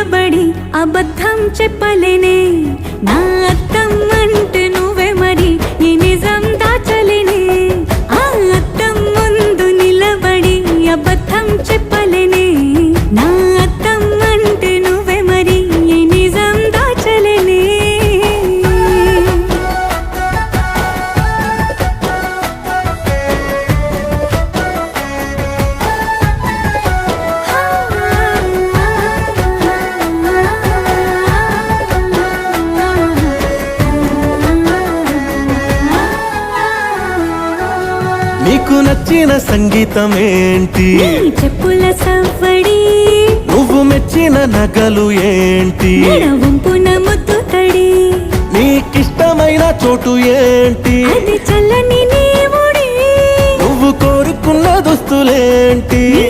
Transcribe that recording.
నిలబడి అబద్ధం చెప్పలేనే నా అద్దం అంటే నువ్వే మరి ఈ నిజం దాచలేనే ఆ అద్దం ముందు నిలబడి అబద్ధం చెప్పలేనే నా అద్దం అంటే నువ్వే మరి ఈ నిజం దాచలేనే నీకు నచ్చిన సంగీతం ఏంటి నీ చెప్పుల సవ్వడి నువ్వు మెచ్చిన నగలు ఏంటి వంపున ముద్దు తడి నీకిష్టమైన చోటు ఏంటి అది చల్లని నీ ముడి నువ్వు కోరుకున్న దుస్తులేంటి నీ